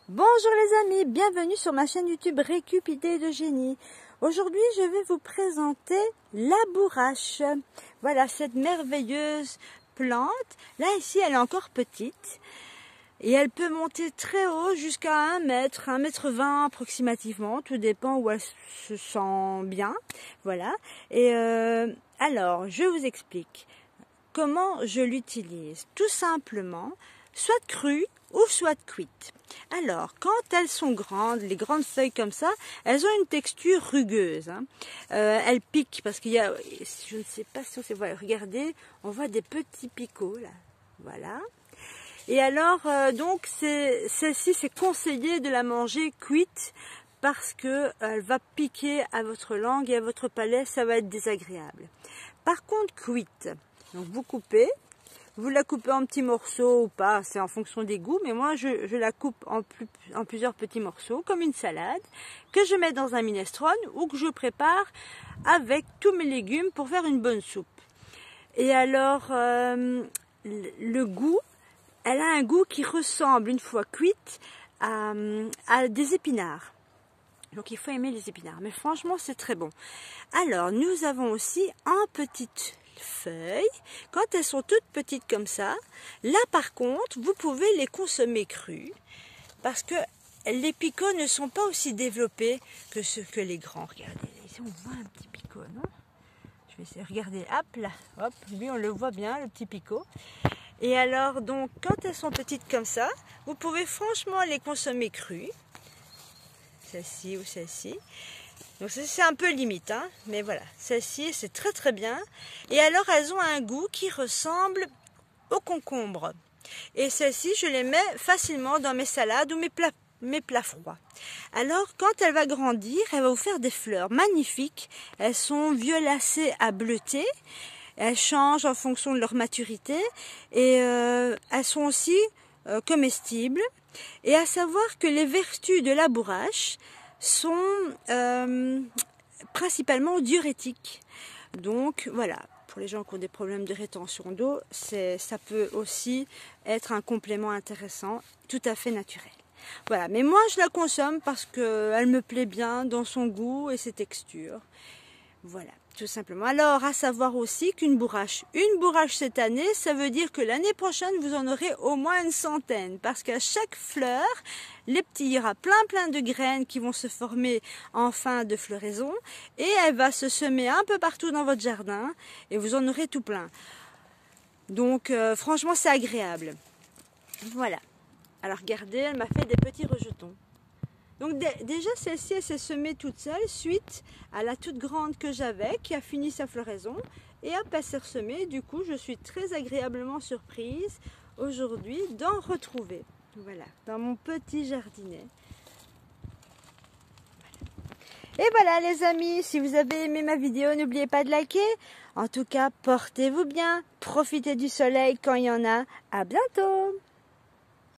Bonjour les amis, bienvenue sur ma chaîne YouTube Récup Idées de Génie. Aujourd'hui, je vais vous présenter la bourrache. Voilà cette merveilleuse plante. Là, ici, elle est encore petite. Et elle peut monter très haut jusqu'à 1 mètre, 1,20 m approximativement. Tout dépend où elle se sent bien. Voilà. Et alors, je vous explique comment je l'utilise. Tout simplement, soit crue ou soit cuite. Alors, quand elles sont grandes, les grandes feuilles comme ça, elles ont une texture rugueuse. Elles piquent parce qu'il y a, je ne sais pas si on sait voir, regardez, on voit des petits picots là. Voilà. Et alors, donc, celle-ci, c'est conseillé de la manger cuite parce que elle va piquer à votre langue et à votre palais, ça va être désagréable. Par contre, cuite, donc vous coupez, vous la coupez en petits morceaux ou pas, c'est en fonction des goûts, mais moi je la coupe en plusieurs petits morceaux, comme une salade, que je mets dans un minestrone ou que je prépare avec tous mes légumes pour faire une bonne soupe. Et alors, le goût, elle a un goût qui ressemble, une fois cuite, à des épinards. Donc il faut aimer les épinards, mais franchement c'est très bon. Alors nous avons aussi en petites feuilles, quand elles sont toutes petites comme ça, là par contre vous pouvez les consommer crues, parce que les picots ne sont pas aussi développés que les grands. Regardez, ici on voit un petit picot, non? Je vais essayer, regardez, hop là, hop, lui on le voit bien, le petit picot. Et alors donc quand elles sont petites comme ça, vous pouvez franchement les consommer crues. Celle-ci ou celle-ci. Donc c'est un peu limite, hein, mais voilà. Celle-ci, c'est très très bien. Et alors, elles ont un goût qui ressemble au concombre. Et celle-ci, je les mets facilement dans mes salades ou mes plats froids. Alors, quand elle va grandir, elle va vous faire des fleurs magnifiques. Elles sont violacées à bleutées. Elles changent en fonction de leur maturité. Et elles sont aussi comestibles. Et à savoir que les vertus de la bourrache sont principalement diurétiques. Donc voilà, pour les gens qui ont des problèmes de rétention d'eau, ça peut aussi être un complément intéressant, tout à fait naturel. Voilà, mais moi je la consomme parce qu'elle me plaît bien dans son goût et ses textures. Voilà, tout simplement. Alors, à savoir aussi qu'une bourrache cette année, ça veut dire que l'année prochaine, vous en aurez au moins une centaine. Parce qu'à chaque fleur, il y aura plein de graines qui vont se former en fin de floraison. Et elle va se semer un peu partout dans votre jardin. Et vous en aurez tout plein. Donc, franchement, c'est agréable. Voilà. Alors, regardez, elle m'a fait des petits rejetons. Donc déjà celle-ci elle s'est semée toute seule suite à la toute grande que j'avais qui a fini sa floraison et hop elle s'est ressemée. Du coup je suis très agréablement surprise aujourd'hui d'en retrouver. Voilà, dans mon petit jardinet. Voilà. Et voilà les amis, si vous avez aimé ma vidéo, n'oubliez pas de liker. En tout cas, portez-vous bien, profitez du soleil quand il y en a. À bientôt!